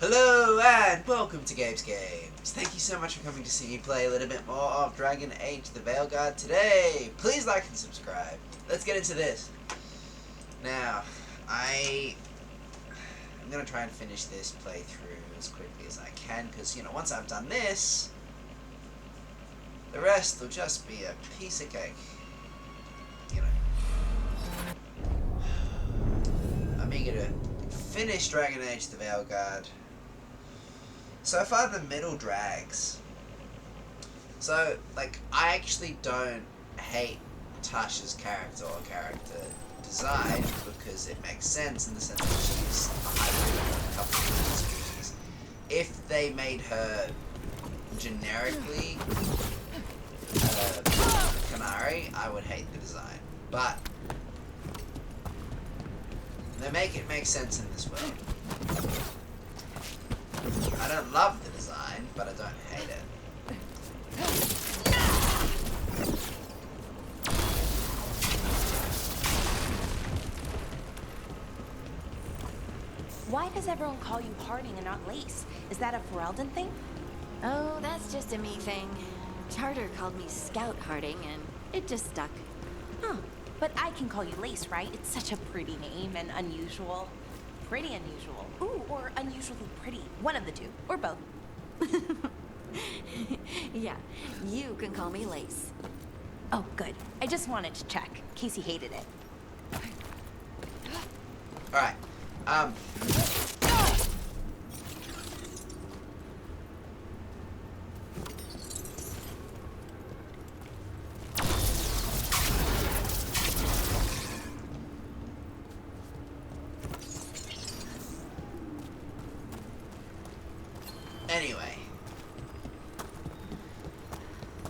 Hello and welcome to Games. Thank you so much for coming to see me play a little bit more of Dragon Age the Veilguard today. Please like and subscribe. Let's get into this. Now, I'm going to try and finish this playthrough as quickly as I can because, you know, once I've done this, the rest will just be a piece of cake. You know. I'm eager to finish Dragon Age the Veilguard. So far the middle drags. So, like, I actually don't hate Tasha's character or character design because it makes sense in the sense that she's a hybrid of a couple of different species. If they made her generically Canary, I would hate the design. But they make it make sense in this world. I don't love the design, but I don't hate it. Why does everyone call you Harding and not Lace? Is that a Ferelden thing? Oh, that's just a me thing. Charter called me Scout Harding, and it just stuck. Huh. But I can call you Lace, right? It's such a pretty name and unusual. Pretty unusual. Ooh, or unusually pretty. One of the two. Or both. Yeah, you can call me Lace. Oh, good. I just wanted to check, in case he hated it. Alright. Anyway,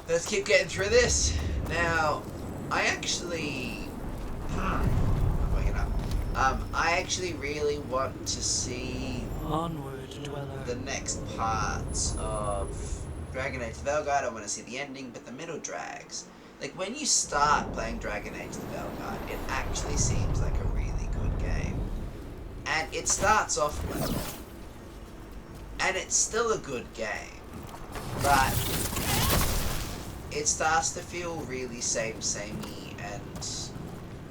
let's keep getting through this. Now, I actually, I actually really want to see Onward, dweller. the next parts of Dragon Age the Veilguard. I want to see the ending, but the middle drags. Like, when you start playing Dragon Age the Veilguard, it actually seems like a really good game. And it starts off well. And it's still a good game, but it starts to feel really samey, and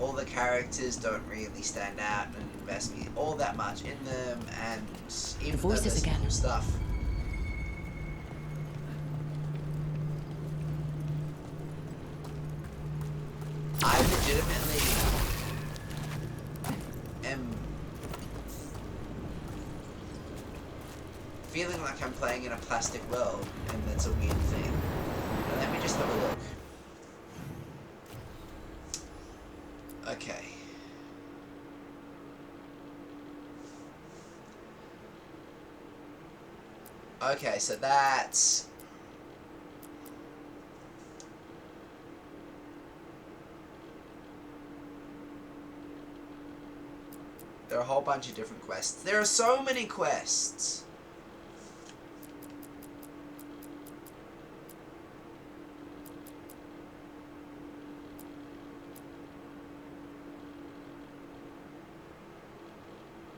all the characters don't really stand out and invest me all that much in them, and even though there's some cool stuff. I legitimately am feeling like I'm playing in a plastic world, and that's a weird thing. But let me just have a look. Okay. Okay, so that's... There are a whole bunch of different quests. There are so many quests!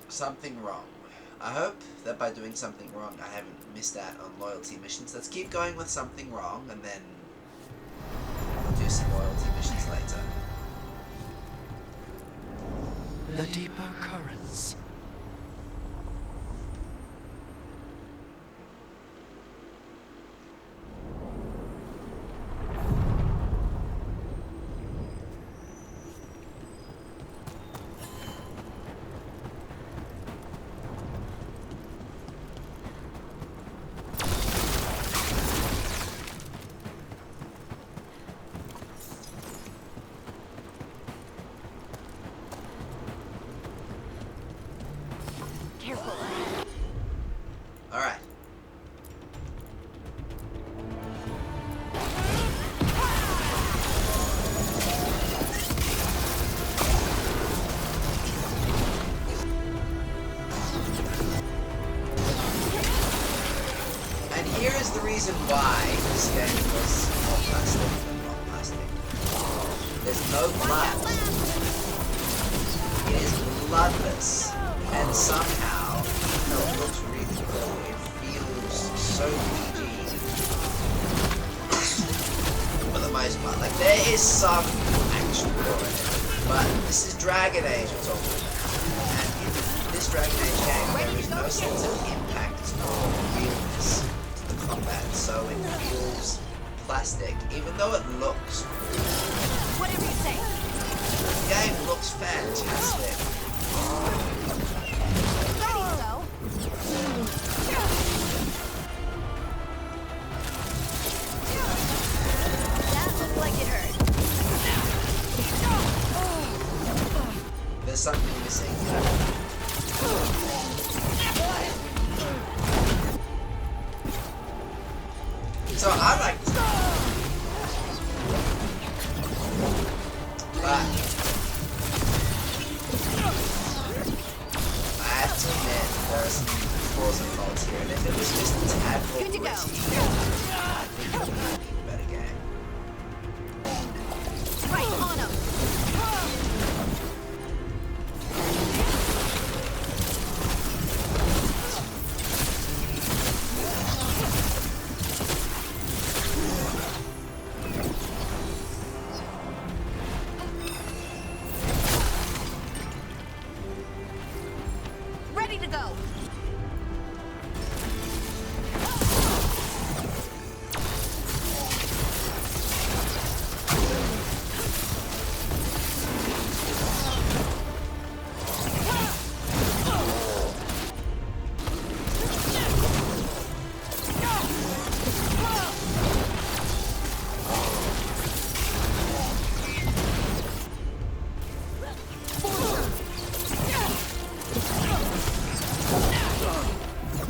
Something wrong. I hope that by doing something wrong I haven't missed out on loyalty missions. Let's keep going with something wrong, and then we'll do some loyalty missions later. The deeper currents. Careful. Alright. And here is the reason why this game was more plastic than not plastic. There's no blood. It is bloodless. And somehow, even though it looks really good, There is some action for it, but this is Dragon Age we're talking about. And in this Dragon Age game, there is no sense of impact or realness to the combat, so it feels plastic, even though it looks Whatever you say. the game looks fantastic. Ready to go. That looked like it hurt. There's something missing. So I like this game. But I have to admit there are some flaws and faults here, and if it was just a tad more Good to go. gritty, I think it would be a better game. Right on him. Ready to go.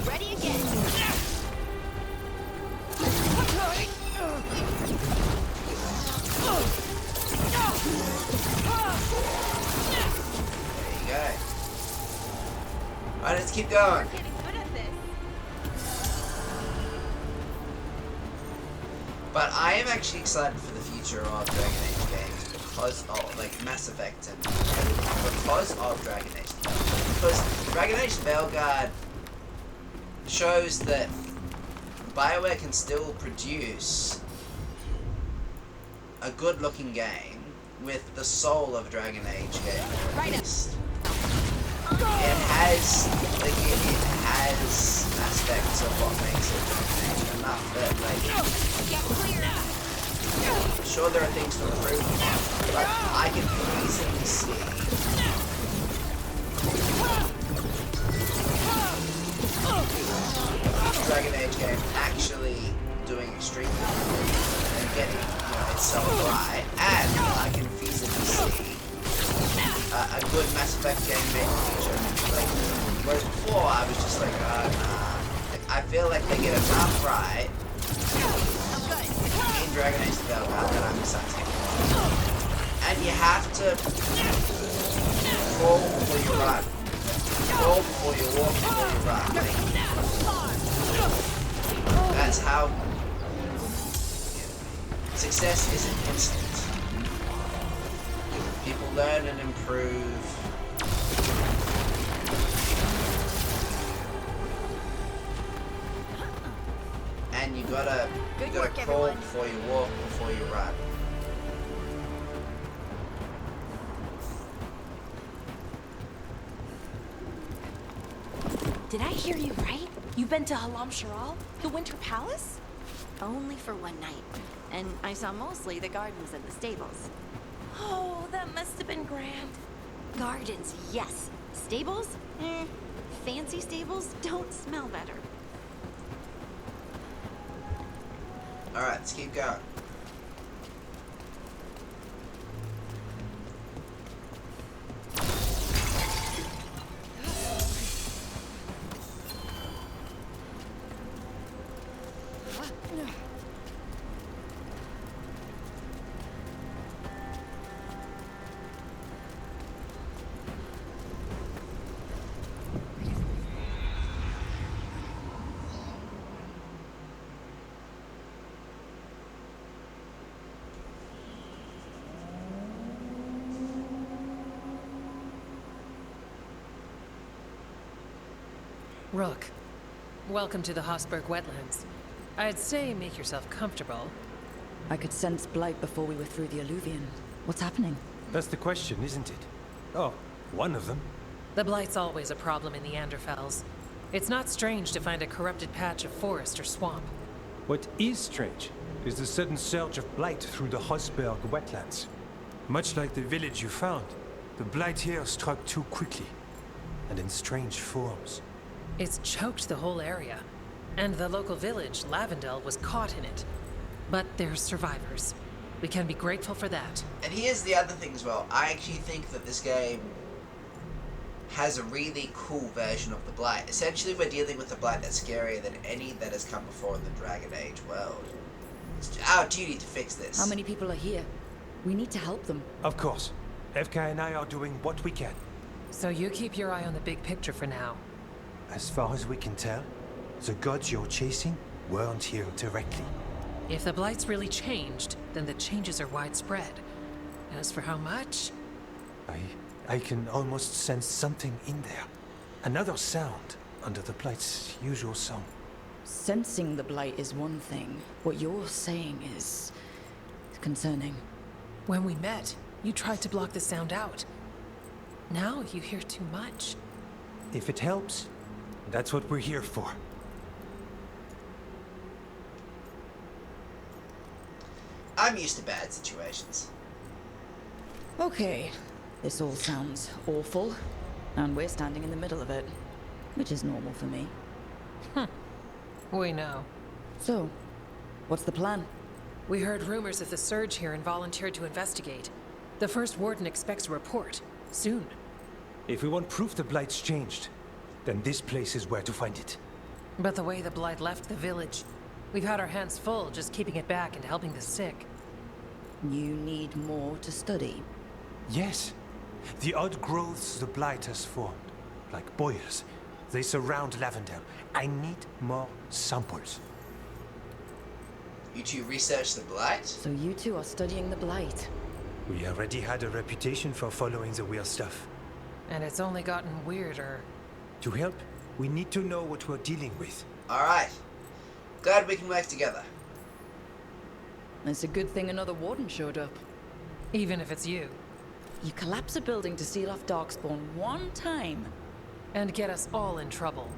Ready again. There you go. Alright, let's keep going. Getting good at this. But I am actually excited for the future of Dragon Age games because of, like, Mass Effect and because of Dragon Age. Because Dragon Age Veilguard shows that BioWare can still produce a good-looking game with the soul of a Dragon Age game, at least. It has, like, it has aspects of what makes it Dragon Age enough that, like, Get clear. sure there are things to improve upon, but I can easily see Dragon Age game actually doing extremely well and getting, itself right, and I can feasibly see a good Mass Effect game made in the future. Like, whereas before I was just like, nah. Like, I feel like they get enough right I'm good. in Dragon Age Veilguard that I'm excited. And you have to crawl before you run. Crawl before you walk before you run. Like, that's how success isn't instant. People learn and improve. And you gotta Good work, crawl everyone. before you walk, before you run. Did I hear you right? You've been to Halam Sharal, the Winter Palace? Only for one night. And I saw mostly the gardens and the stables. Oh, that must have been grand. Gardens, yes. Stables? Fancy stables don't smell better. Alright, let's keep going. Rook, welcome to the Hossberg wetlands. I'd say make yourself comfortable. I could sense Blight before we were through the Alluvion. What's happening? That's the question, isn't it? Oh, one of them. The Blight's always a problem in the Anderfells. It's not strange to find a corrupted patch of forest or swamp. What is strange is the sudden surge of Blight through the Hosberg wetlands. Much like the village you found, the Blight here struck too quickly, and in strange forms. It's choked the whole area. And the local village, Lavendel, was caught in it. But they're survivors. We can be grateful for that. And here's the other thing as well. I actually think that this game has a really cool version of the Blight. Essentially, we're dealing with a Blight that's scarier than any that has come before in the Dragon Age world. It's our duty to fix this. How many people are here? We need to help them. Of course. FK and I are doing what we can. So you keep your eye on the big picture for now. As far as we can tell, the gods you're chasing weren't here directly. If the Blight's really changed, then the changes are widespread. As for how much? I can almost sense something in there. Another sound under the Blight's usual song. Sensing the Blight is one thing. What you're saying is concerning. When we met, you tried to block the sound out. Now you hear too much. If it helps, that's what we're here for. I'm used to bad situations. Okay, this all sounds awful, and we're standing in the middle of it, which is normal for me. We know. So, what's the plan? We heard rumors of the surge here and volunteered to investigate. The first Warden expects a report. Soon. If we want proof the Blight's changed, then this place is where to find it. But the way the Blight left the village, we've had our hands full just keeping it back and helping the sick. You need more to study. Yes. The odd growths the Blight has formed, like boils. They surround Lavendel. I need more samples. You two research the Blight? So you two are studying the Blight. We already had a reputation for following the weird stuff. And it's only gotten weirder. To help, we need to know what we're dealing with. Alright. Glad we can work together. It's a good thing another Warden showed up. Even if it's you. You collapse a building to seal off Darkspawn one time. And get us all in trouble.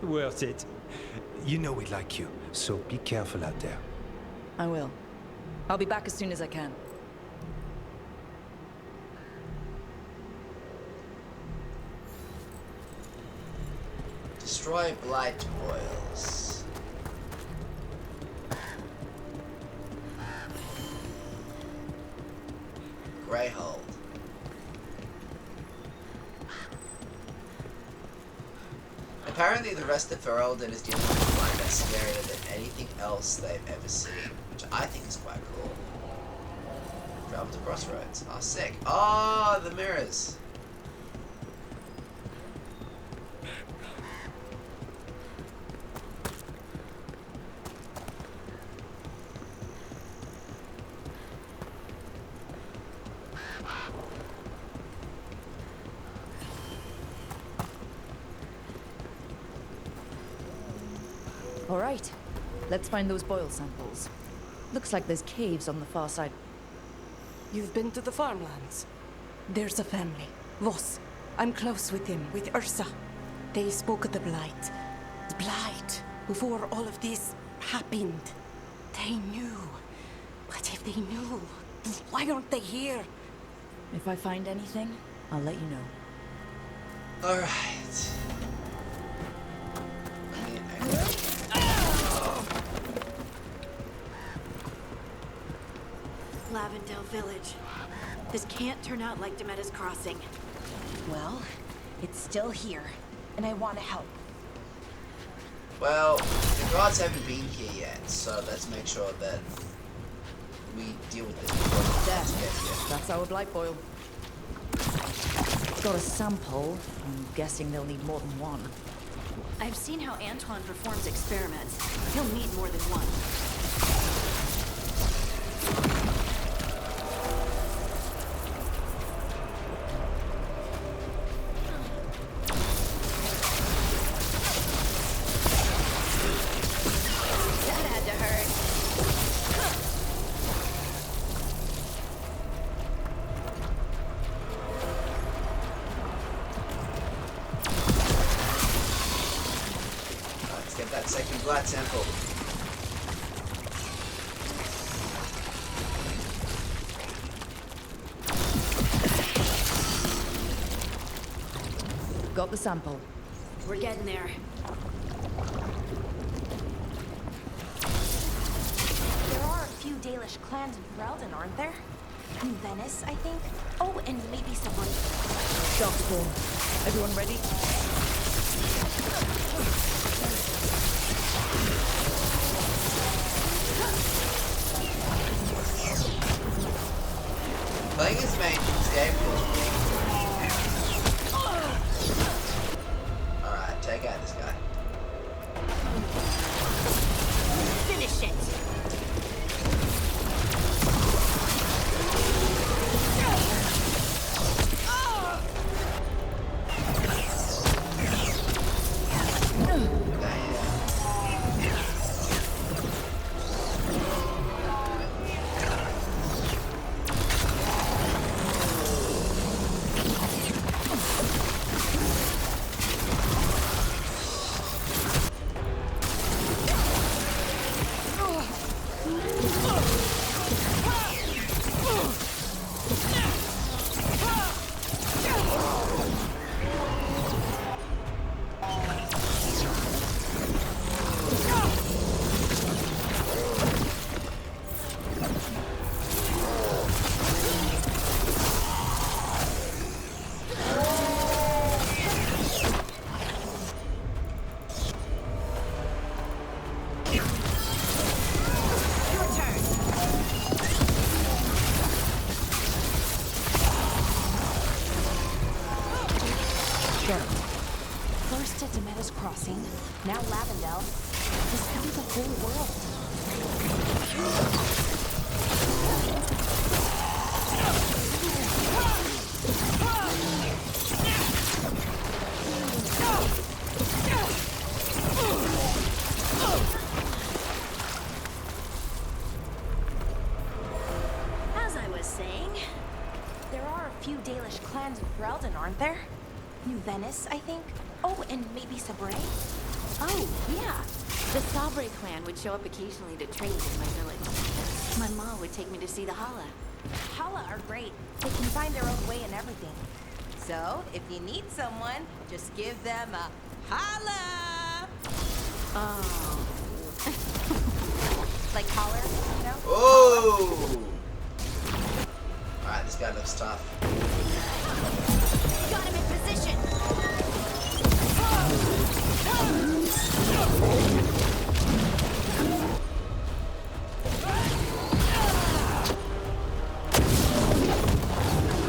Worth it. You know we like you, so be careful out there. I will. I'll be back as soon as I can. Destroy Blight boils. Greyhold. Apparently the rest of Ferelden is dealing with a Blight that's scarier than anything else they've ever seen, which I think is quite cool. Travel to Crossroads. Oh, sick. Oh, the mirrors. All right, let's find those boil samples. Looks like there's caves on the far side. You've been to the farmlands? There's a family, Voss. I'm close with him, with Ursa. They spoke of the Blight. The Blight, before all of this happened. They knew. But if they knew, why aren't they here? If I find anything, I'll let you know. Alright. Lavendel Village. This can't turn out like Demetta's Crossing. Well, it's still here, and I want to help. Well, the gods haven't been here yet, so let's make sure that we deal with it before the gods get here. That's our Blight boil. It's got a sample. I'm guessing they'll need more than one. I've seen how Antoine performs experiments. He'll need more than one. That had to hurt. second Blight sample. Got the sample. We're getting there. There are a few Dalish clans in Veilguard, aren't there? New Venice, I think. Oh, and maybe someone. Darkspawn. Everyone ready? Playing as mage in this game feels weird. Alright, take out this guy. Finish it. First at Demetta's Crossing, now Lavendel. This could be the whole world. As I was saying, There are a few Dalish clans in Veilguard, aren't there? New Venice, I think. Oh, and maybe Sabre. oh, yeah. The Sabre clan would show up occasionally to trade in my village. My mom would take me to see the Hala. Hala are great. They can find their own way and everything. So, if you need someone, just give them a holla! Oh. Like holler, you know? Oh! Alright, this guy looks tough. Got him in position.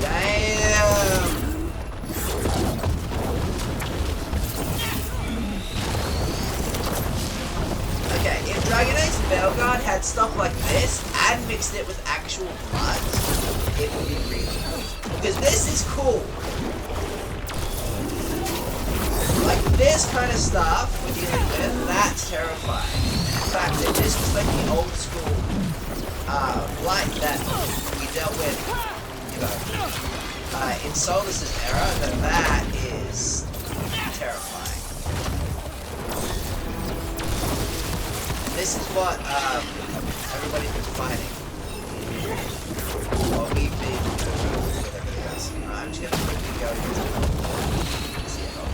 Damn! Okay, if Dragon Age Veilguard had stuff like this and mixed it with actual blood, it would be really cool. Because this is cool. Like this kind of stuff we're dealing with, that's terrifying. In fact, if this was like the old school Blight that we dealt with, you know, in Solus's era, then that is terrifying. And this is what everybody's been fighting. What we've been with everybody else. I'm just gonna quickly go into see it all.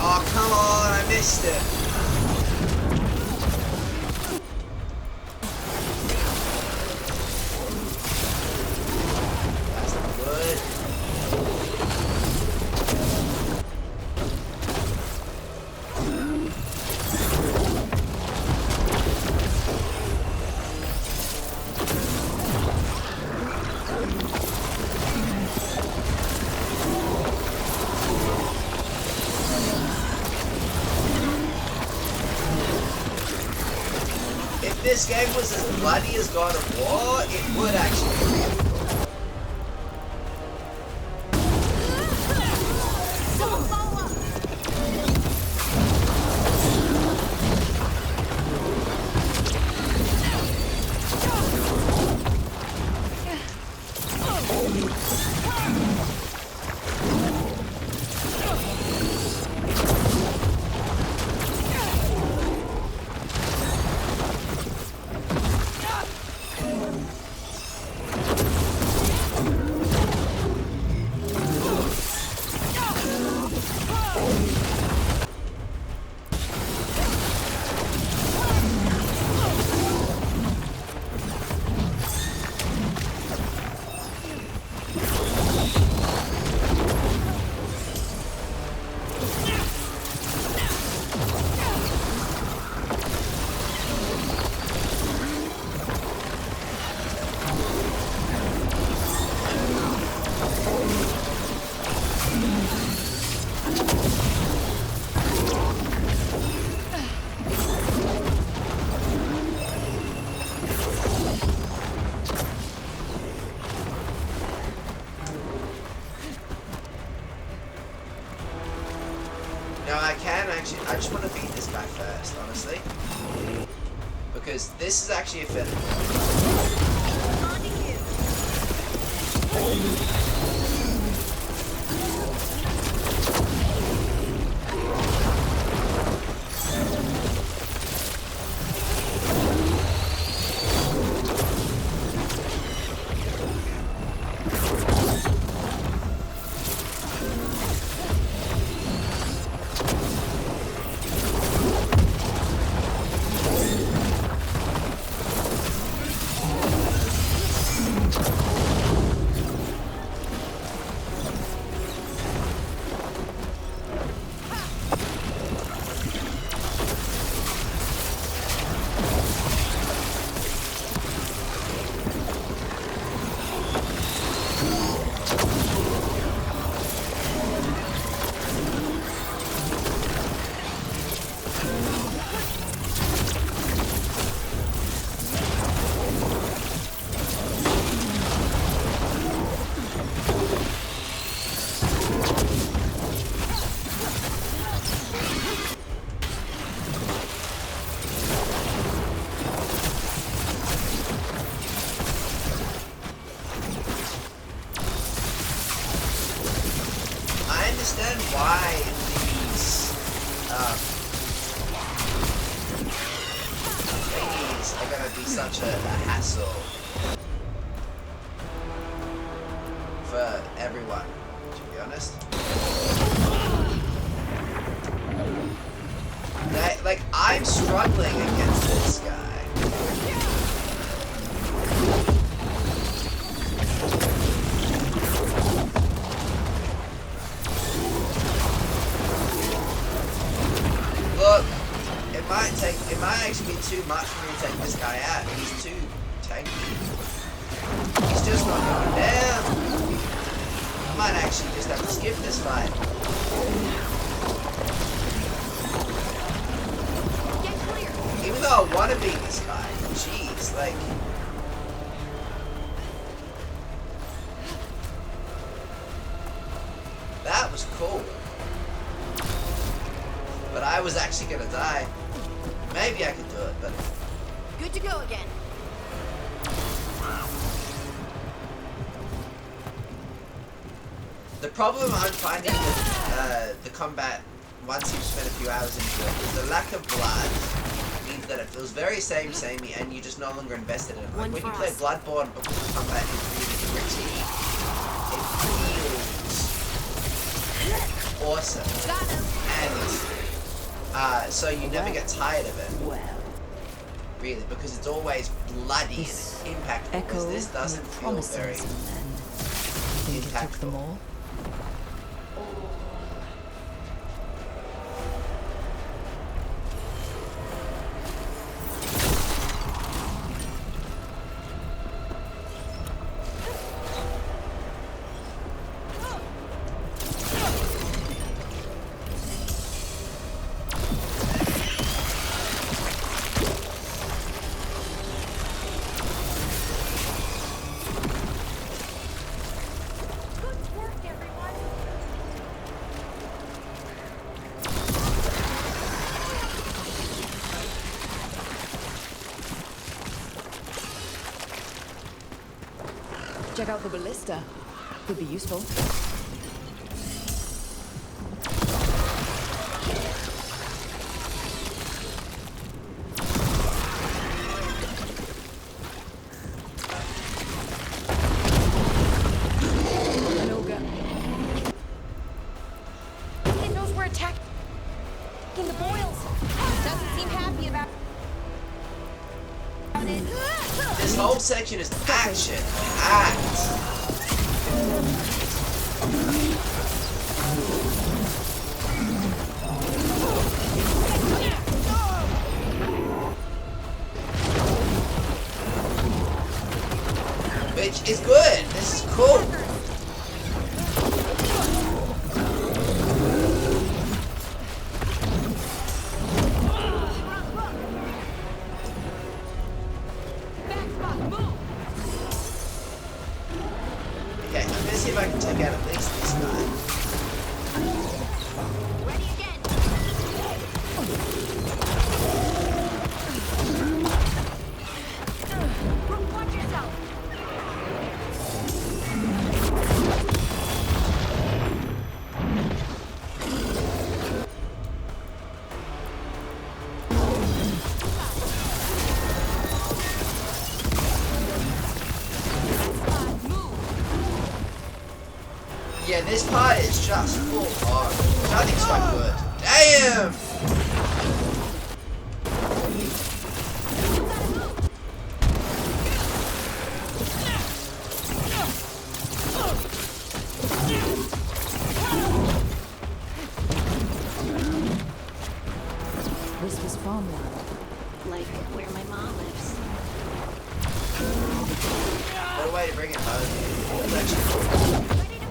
Oh, come on, I missed it. That's not good. this game was as bloody as God of War, it would actually be really cool. Now I can actually, I just want to beat this guy first, honestly. Because this is actually a fit. Understand why these thingies are gonna be such a hassle for everyone, to be honest. Like, I'm struggling against this guy. Look, it might actually be too much for me to take this guy out. He's too tanky. He's just not going down. I might actually just have to skip this fight. Get clear. Even though I want to beat this guy. Jeez, like... That was cool. But I was actually gonna die. Maybe I could do it, but... Good to go again. The problem I'm finding with the combat, once you've spent a few hours into it, is the lack of blood means that it feels very samey, and you're just no longer invested in it. Like, when you play Bloodborne, because the combat is really gritty, it feels awesome. And so you never get tired of it. Really, because it's always bloody and impactful. Because this doesn't feel very impactful. Them all. Check out the ballista. Could be useful. It knows we're attacking the boils. Doesn't seem happy about it. This whole section is action. Act. Which is good. This is cool. Okay, I'm gonna see if I can take out at least this guy. Ready again. Watch yourself. Yeah, this part is just full on. I think it's quite good. Damn! This was farmland. Like where my mom lives. What a way to bring it home. It's actually cool. Ready to go.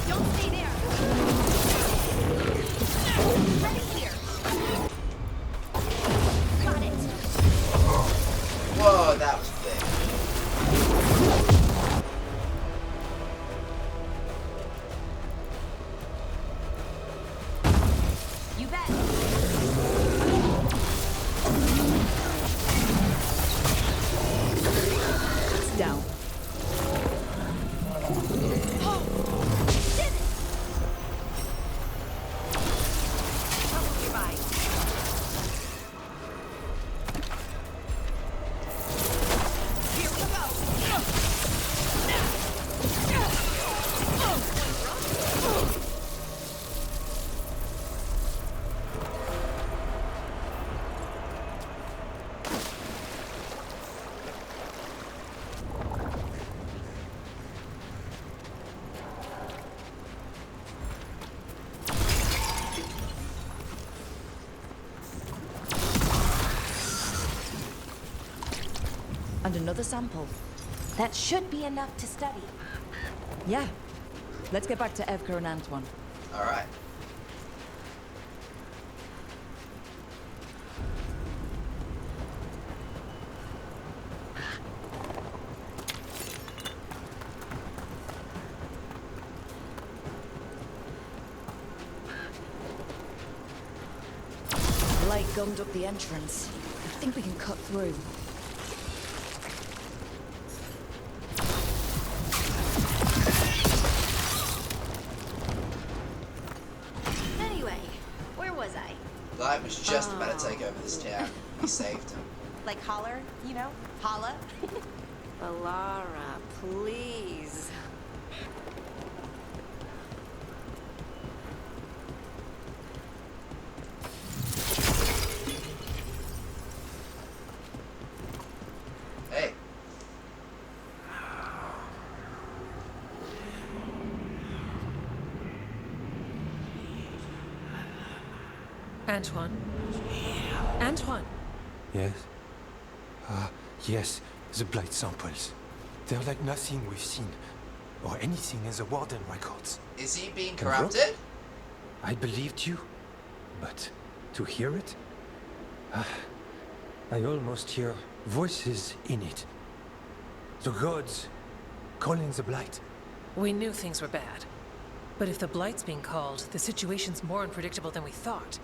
Don't stay there. Ready here. Got it. Whoa, that was thick. You bet. It's down. Goodbye. Here we go. And another sample. That should be enough to study. Yeah. Let's get back to Evka and Antoine. Alright. Blight gummed up the entrance. I think we can cut through. Anyway, where was I? Blight was just about to take over this town. We saved him. Like holler, you know? Holla. Alara, please. Hey. Antoine? Antoine! Yes? Yes, the Blight samples. They're like nothing we've seen, or anything in the Warden records. Is he being Control? corrupted? I believed you, but to hear it? I almost hear voices in it. The gods calling the Blight. We knew things were bad. But if the Blight's being called, the situation's more unpredictable than we thought.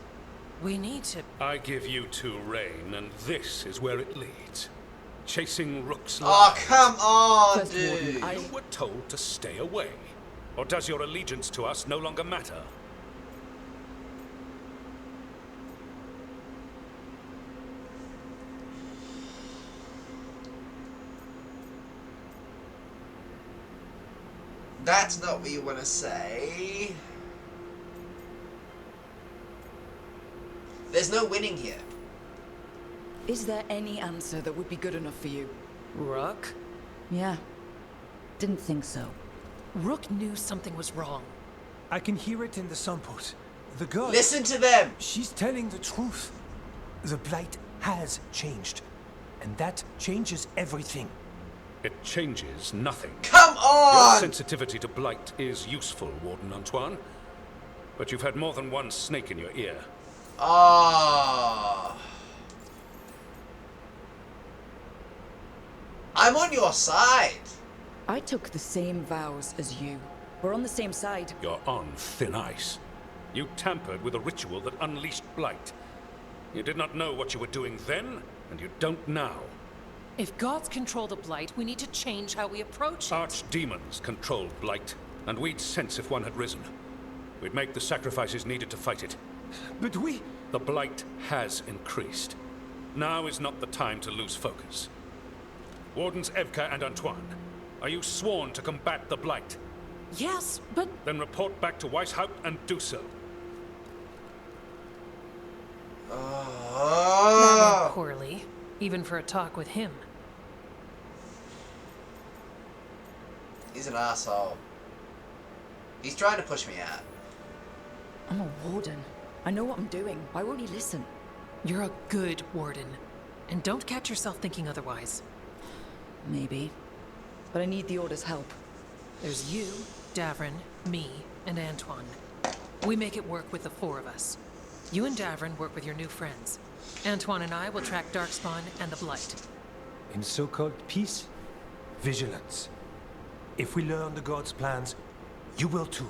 We need to... I give you two reign, and this is where it leads. Chasing Rook's Oh, lies. come on, First, Warden, dude. You were told to stay away. Or does your allegiance to us no longer matter? That's not what you want to say. There's no winning here. Is there any answer that would be good enough for you? Rook? Yeah. Didn't think so. Rook knew something was wrong. I can hear it in the sunport. The girl... Listen to them. She's telling the truth. The Blight has changed. And that changes everything. It changes nothing. Come Your on. sensitivity to Blight is useful, Warden Antoine. But you've had more than one snake in your ear. Ah. I'm on your side. I took the same vows as you. We're on the same side. You're on thin ice. You tampered with a ritual that unleashed Blight. You did not know what you were doing then, and you don't now. If gods control the Blight, we need to change how we approach it. Archdemons controlled Blight, and we'd sense if one had risen. We'd make the sacrifices needed to fight it. But we... The Blight has increased. Now is not the time to lose focus. Wardens Evka and Antoine, are you sworn to combat the Blight? Yes, but... Then report back to Weishaupt and do so. That Oh. went poorly, even for a talk with him. He's an asshole. He's trying to push me out. I'm a warden. I know what I'm doing. Why won't he listen? You're a good warden. And don't catch yourself thinking otherwise. Maybe. But I need the Order's help. There's you, Davrin, me, and Antoine. We make it work with the four of us. You and Davrin work with your new friends. Antoine and I will track Darkspawn and the Blight. In so-called peace, vigilance. If we learn the gods' plans, you will too.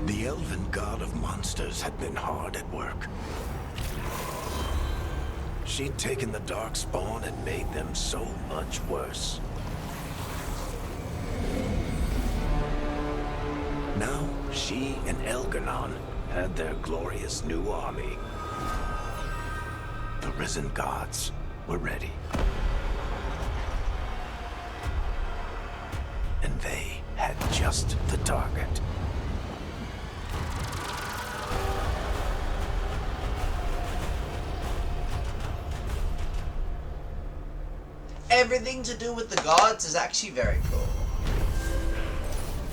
The elven god of monsters had been hard at work. She'd taken the Darkspawn and made them so much worse. Now, she and Elgarnon had their glorious new army. The risen gods were ready. And they had just the target. Everything to do with the gods is actually very cool.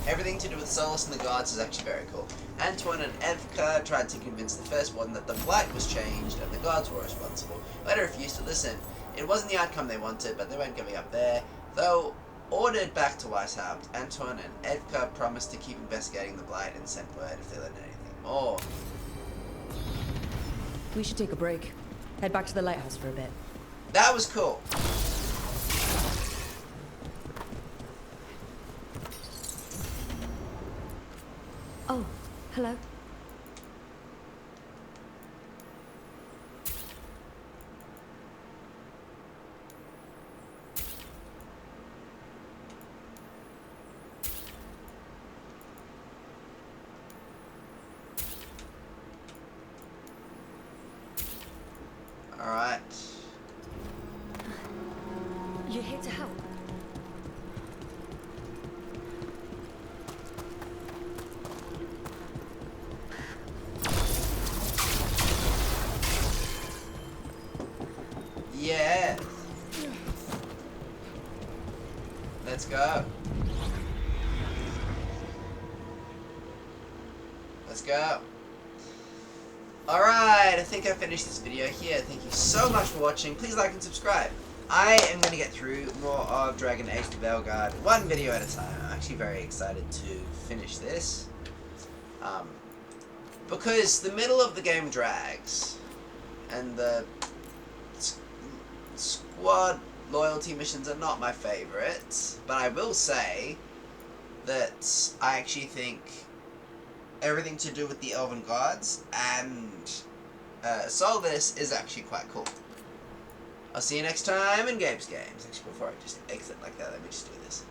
Everything to do with Solus and the gods is actually very cool. Antoine and Evka tried to convince the first one that the Blight was changed and the gods were responsible. Later refused to listen. It wasn't the outcome they wanted, but they weren't giving up there. Though ordered back to Weishaupt, Antoine and Evka promised to keep investigating the Blight and sent word if they learned anything more. We should take a break. Head back to the lighthouse for a bit. That was cool. Oh, hello. Alright. You're here to help. Yeah. Let's go. Let's go. Alright, I think I finished this video here. Thank you so much for watching. Please like and subscribe. I am going to get through more of Dragon Age the Veilguard, one video at a time. I'm actually very excited to finish this. Because the middle of the game drags. And the squad loyalty missions are not my favourite, but I will say that I actually think everything to do with the Elven Gods and Solvis is actually quite cool. I'll see you next time in Games. Actually, before I just exit like that, let me just do this.